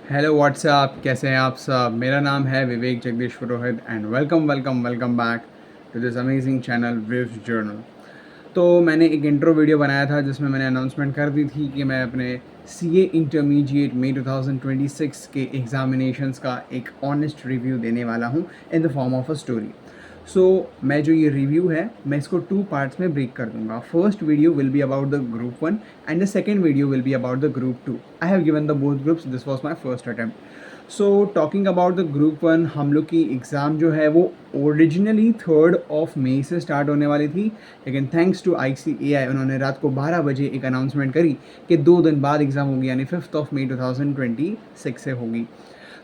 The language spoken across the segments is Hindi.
हेलो व्हाट्सअप, कैसे हैं आप सब। मेरा नाम है Vivek Jagdish Purohit and welcome welcome welcome back to this amazing channel Viv's journal. तो मैंने एक इंट्रो वीडियो बनाया था जिसमें मैंने अनाउंसमेंट कर दी थी कि मैं अपने सीए इंटरमीडिएट मई 2026 के एग्ज़ामिनेशंस का एक ऑनेस्ट रिव्यू देने वाला हूँ in the form of a story. So मैं जो ये रिव्यू है मैं इसको 2 पार्ट्स में ब्रेक कर दूंगा। First video will be about the group 1 and the second video will be about the group 2। I have given the both groups, this was my first attempt. So talking about the group 1, हम लोग की एग्ज़ाम जो है वो ओरिजिनली 3rd ऑफ मई से स्टार्ट होने वाली थी, लेकिन थैंक्स टू ICAI उन्होंने रात को 12 बजे एक अनाउंसमेंट करी कि 2 दिन बाद एग्ज़ाम होगी, यानी 5th ऑफ मई 2026 से होगी।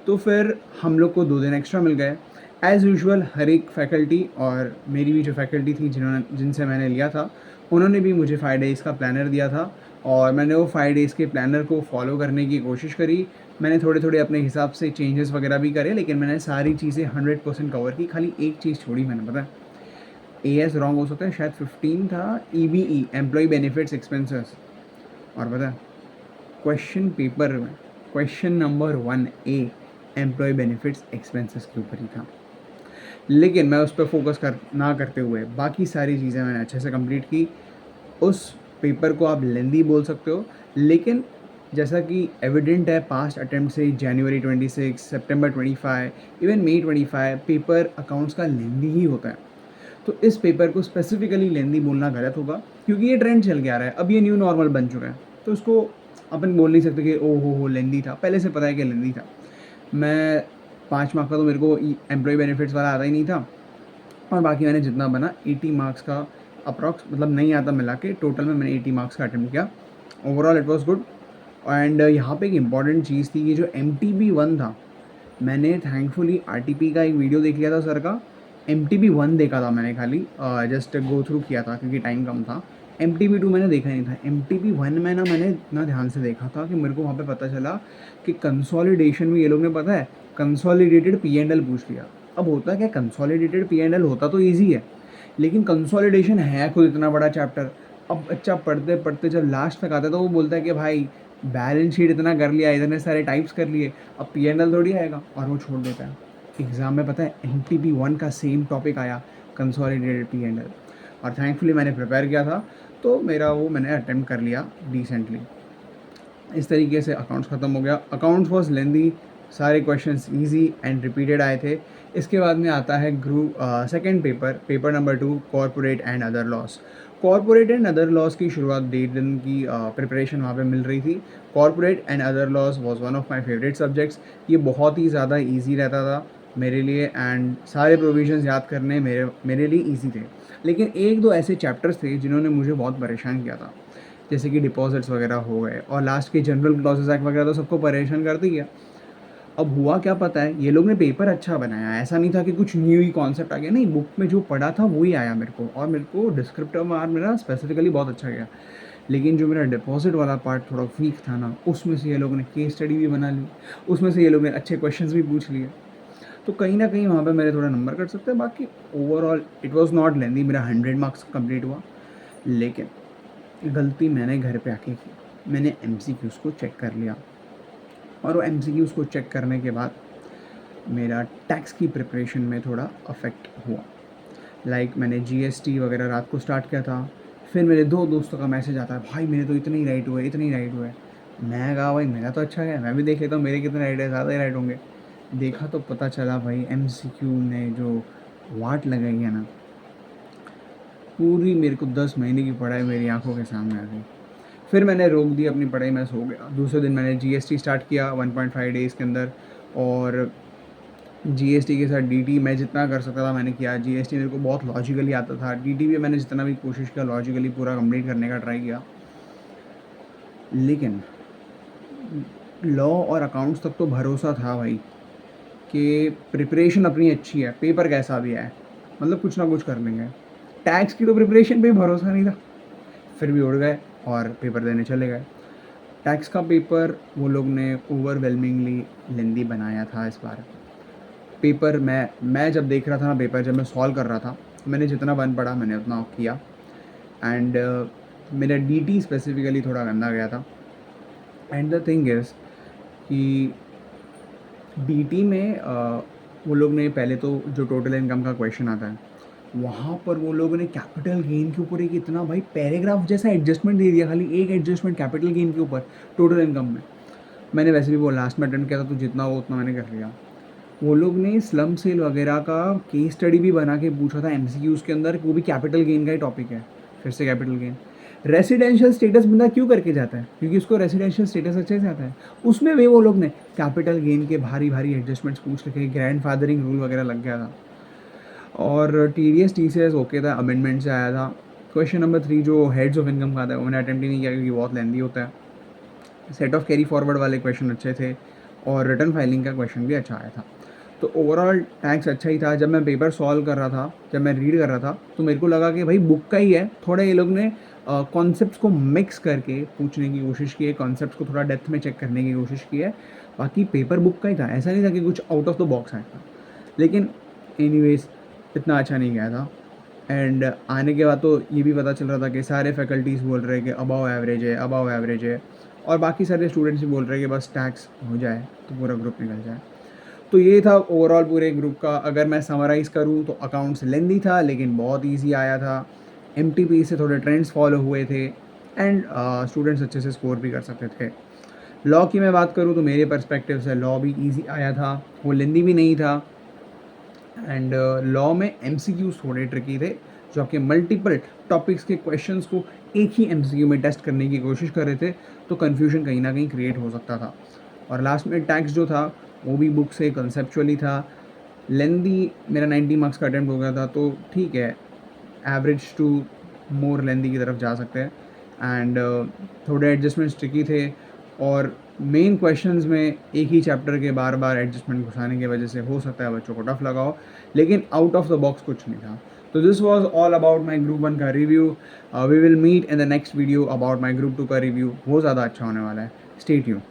तो फिर हम लोग को 2 दिन एक्स्ट्रा मिल गए। एज़ यूजुअल हर एक फैकल्टी और मेरी भी जो फैकल्टी थी जिनसे मैंने लिया था, उन्होंने भी मुझे 5 डेज़ का प्लानर दिया था और मैंने वो 5 डेज़ के प्लानर को फॉलो करने की कोशिश करी। मैंने थोड़े थोड़े अपने हिसाब से चेंजेस वगैरह भी करे, लेकिन मैंने सारी चीज़ें 100% कवर की। खाली एक चीज़ छोड़ी मैंने, पता है, AS रॉन्ग हो सकता है, शायद 15 था, EBE एम्प्लॉय बेनिफिट्स एक्सपेंसेस। और पता है, क्वेश्चन पेपर में question number 1A employee benefits expenses के ऊपर ही था। लेकिन मैं उस पर फोकस ना करते हुए बाकी सारी चीज़ें मैंने अच्छे से कंप्लीट की। उस पेपर को आप लेंदी बोल सकते हो, लेकिन जैसा कि एविडेंट है पास्ट अटेम्प्ट से, जनवरी 26, सितंबर 25, इवन मई 25 पेपर अकाउंट्स का लेंदी ही होता है। तो इस पेपर को स्पेसिफिकली लेंदी बोलना गलत होगा, क्योंकि ये ट्रेंड चल के आ रहा है, अब ये न्यू नॉर्मल बन चुका है। तो उसको अपन बोल नहीं सकते कि ओ हो लेंदी था, पहले से पता है कि लेंदी था। मैं 5 मार्क्स का तो मेरे को एम्प्लॉय बेनिफिट्स वाला आता ही नहीं था, और बाकी मैंने जितना बना 80 मार्क्स का अप्रॉक्स, मतलब नहीं आता मिला के, टोटल में मैंने 80 मार्क्स का अटेम्प्ट किया। Overall it was good. And यहाँ पे एक इंपॉर्टेंट चीज़ थी, ये जो MTB 1 था, मैंने थैंकफुली RTP का एक वीडियो देख लिया था सर का। MTB 1 देखा था मैंने, खाली जस्ट गो थ्रू किया था क्योंकि टाइम कम था। MTB 2 मैंने देखा नहीं था। MTB 1 में ना मैंने इतना ध्यान से देखा था कि मेरे को वहाँ पे पता चला कि कंसोलिडेशन में ये लोग ने, पता है, कंसोलिडेटेड P&L पूछ लिया। अब होता क्या, कंसोलिडेटेड P&L होता तो ईजी है, लेकिन कंसोलिडेशन है खुद इतना बड़ा चैप्टर। अब बच्चा पढ़ते पढ़ते जब लास्ट तक आता है तो वो बोलता है कि भाई बैलेंस शीट इतना कर लिया, इतने सारे टाइप्स कर लिए, अब P&L थोड़ी आएगा, और वो छोड़ देता है। एग्ज़ाम में पता है MTB 1 का सेम टॉपिक आया, कंसोलिडेटेड P&L, और थैंकफुली मैंने प्रिपेयर किया था, तो मेरा वो मैंने अटेम्प्ट कर लिया डिसेंटली। इस तरीके से अकाउंट्स ख़त्म हो गया। अकाउंट्स वॉज लेंदी, सारे क्वेश्चंस इजी एंड रिपीटेड आए थे। इसके बाद में आता है group second paper, paper number 2, corporate and other laws. Corporate and other laws की शुरुआत 1.5 दिन की प्रिपरेशन वहाँ पे मिल रही थी। Corporate and other laws was one of my favourite subjects. ये बहुत ही ज़्यादा ईजी रहता था मेरे लिए, एंड सारे प्रोविजंस याद करने मेरे लिए ईजी थे। लेकिन एक दो ऐसे चैप्टर्स थे जिन्होंने मुझे बहुत परेशान किया था, जैसे कि डिपॉजिट्स वगैरह हो गए, और लास्ट के जनरल क्लॉजेस एक्ट वगैरह तो सबको परेशान करती है। अब हुआ क्या पता है, ये लोग ने पेपर अच्छा बनाया, ऐसा नहीं था कि कुछ न्यू ही कॉन्सेप्ट आ गया, नहीं, बुक में जो पढ़ा था वही आया मेरे को, और मेरे को डिस्क्रिप्टिव मार्क मेरा स्पेसिफिकली बहुत अच्छा गया। लेकिन जो मेरा डिपॉजिट वाला पार्ट थोड़ा वीक था ना, उसमें से ये लोगों ने केस स्टडी भी बना ली, उसमें से ये लोग ने अच्छे क्वेश्चंस भी पूछ लिए, तो कहीं ना कहीं वहाँ पे मेरे थोड़ा नंबर कट सकते हैं। बाकी ओवरऑल इट वाज नॉट लेंदी, मेरा 100 मार्क्स कंप्लीट हुआ। लेकिन गलती मैंने घर पे आके की, मैंने MCQs को चेक कर लिया, और वो MCQs को चेक करने के बाद मेरा टैक्स की प्रिपरेशन में थोड़ा अफेक्ट हुआ। मैंने GST वगैरह रात को स्टार्ट किया था, फिर मेरे 2 दोस्तों का मैसेज आता है, भाई मेरे तो इतने ही राइट हुए, इतने ही राइट हुए। मैं कहा भाई मेरा तो अच्छा है, मैं भी देख लेता हूँ मेरे कितने राइट है, ज़्यादा ही राइट होंगे। देखा तो पता चला भाई MCQ ने जो वाट लगाई है ना, पूरी मेरे को 10 महीने की पढ़ाई मेरी आंखों के सामने आ गई। फिर मैंने रोक दी अपनी पढ़ाई, मैं सो गया। दूसरे दिन मैंने GST स्टार्ट किया 1.5 डेज़ के अंदर, और GST के साथ DT मैं जितना कर सकता था मैंने किया। GST मेरे को बहुत लॉजिकली आता था, DT भी मैंने जितना भी कोशिश किया लॉजिकली पूरा कंप्लीट करने का ट्राई किया। लेकिन लॉ और अकाउंट्स तक तो भरोसा था भाई कि प्रिपरेशन अपनी अच्छी है, पेपर कैसा भी है, मतलब कुछ ना कुछ कर लेंगे। टैक्स की तो प्रिपरेशन पे भरोसा नहीं था, फिर भी उड़ गए और पेपर देने चले गए। टैक्स का पेपर वो लोग ने ओवरवेलमिंगली लेंदी बनाया था इस बार। पेपर मैं जब देख रहा था ना, पेपर जब मैं सॉल्व कर रहा था, मैंने जितना बन पड़ा मैंने उतना किया। एंड मेरा DT स्पेसिफिकली थोड़ा गंदा गया था। एंड द थिंग इज़ कि डीटी में वो लोग ने पहले तो जो टोटल इनकम का क्वेश्चन आता है, वहाँ पर वो लोगों ने कैपिटल गेन के ऊपर एक इतना भाई पैराग्राफ जैसा एडजस्टमेंट दे दिया, खाली एक एडजस्टमेंट कैपिटल गेन के ऊपर टोटल इनकम में। मैंने वैसे भी वो लास्ट में अटेंड किया था, तो जितना हो उतना मैंने कर लिया। वो लोग ने स्लम सेल वगैरह का केस स्टडी भी बना के पूछा था एमसीक्यूज़ के अंदर, वो भी कैपिटल गेन का ही टॉपिक है, फिर से कैपिटल गेन। रेसिडेंशियल स्टेटस बंदा क्यों करके जाता है? क्योंकि उसको रेसिडेंशियल स्टेटस अच्छे से आता है। उसमें भी वो लोग ने कैपिटल गेन के भारी भारी एडजस्टमेंट्स पूछ रखे, ग्रैंड फादरिंग रूल वगैरह लग गया था। और TDS TCS ओके था, अमेंडमेंट से आया था। क्वेश्चन नंबर 3 जो हेड्स ऑफ इनकम का था, वो मैंने अटेम्प्ट ही नहीं किया क्योंकि बहुत लेंदी होता है। सेट ऑफ कैरी फॉरवर्ड वाले क्वेश्चन अच्छे थे और रिटर्न फाइलिंग का क्वेश्चन भी अच्छा आया था। तो ओवरऑल टैक्स अच्छा ही था। जब मैं पेपर सॉल्व कर रहा था, जब मैं रीड कर रहा था, तो मेरे को लगा कि भाई बुक का ही है। थोड़ा ये लोग ने कॉन्सेप्ट्स को मिक्स करके पूछने की कोशिश की है, कॉन्सेप्ट्स को थोड़ा डेप्थ में चेक करने की कोशिश की है। बाकी पेपर बुक का ही था, ऐसा नहीं था कि कुछ आउट ऑफ द बॉक्स आया था। लेकिन एनीवेज इतना अच्छा नहीं गया था। एंड आने के बाद तो ये भी पता चल रहा था कि सारे फैकल्टीज़ बोल रहे हैं कि अबव एवरेज है, अबव एवरेज है। और बाकी सारे स्टूडेंट्स भी बोल रहे हैं कि बस टैक्स हो जाए तो पूरा ग्रुप निकल जाए। तो ये था ओवरऑल पूरे ग्रुप का। अगर मैं समराइज़ करूँ तो अकाउंट्स लेंदी था लेकिन बहुत ईजी आया था। MTP से थोड़े ट्रेंड्स फॉलो हुए थे एंड स्टूडेंट्स अच्छे से स्कोर भी कर सकते थे। लॉ की मैं बात करूँ तो मेरे पर्सपेक्टिव से लॉ भी ईजी आया था, वो लेंदी भी नहीं था। एंड लॉ में MCQs थोड़े ट्रिकी थे, जो आपके मल्टीपल टॉपिक्स के क्वेश्चंस को एक ही MCQ में टेस्ट करने की कोशिश कर रहे थे, तो कन्फ्यूजन कहीं ना कहीं क्रिएट हो सकता था। और लास्ट में टैक्स जो था वो भी बुक से कंसेप्चुअली था। लेंदी मेरा 90 मार्क्स का अटैम्प्ट हो गया था, तो ठीक है, एवरेज टू मोर लेंदी की तरफ जा सकते हैं। एंड थोड़े एडजस्टमेंट्स ट्रिकी थे और मेन क्वेश्चंस में एक ही चैप्टर के बार बार एडजस्टमेंट घुसाने की वजह से हो सकता है बच्चों को टफ लगा हो, लेकिन आउट ऑफ द बॉक्स कुछ नहीं था। तो this was all about my group 1 का review. We will meet in the next video about my group 2 का रिव्यू, वो ज़्यादा अच्छा होने वाला है। Stay tuned.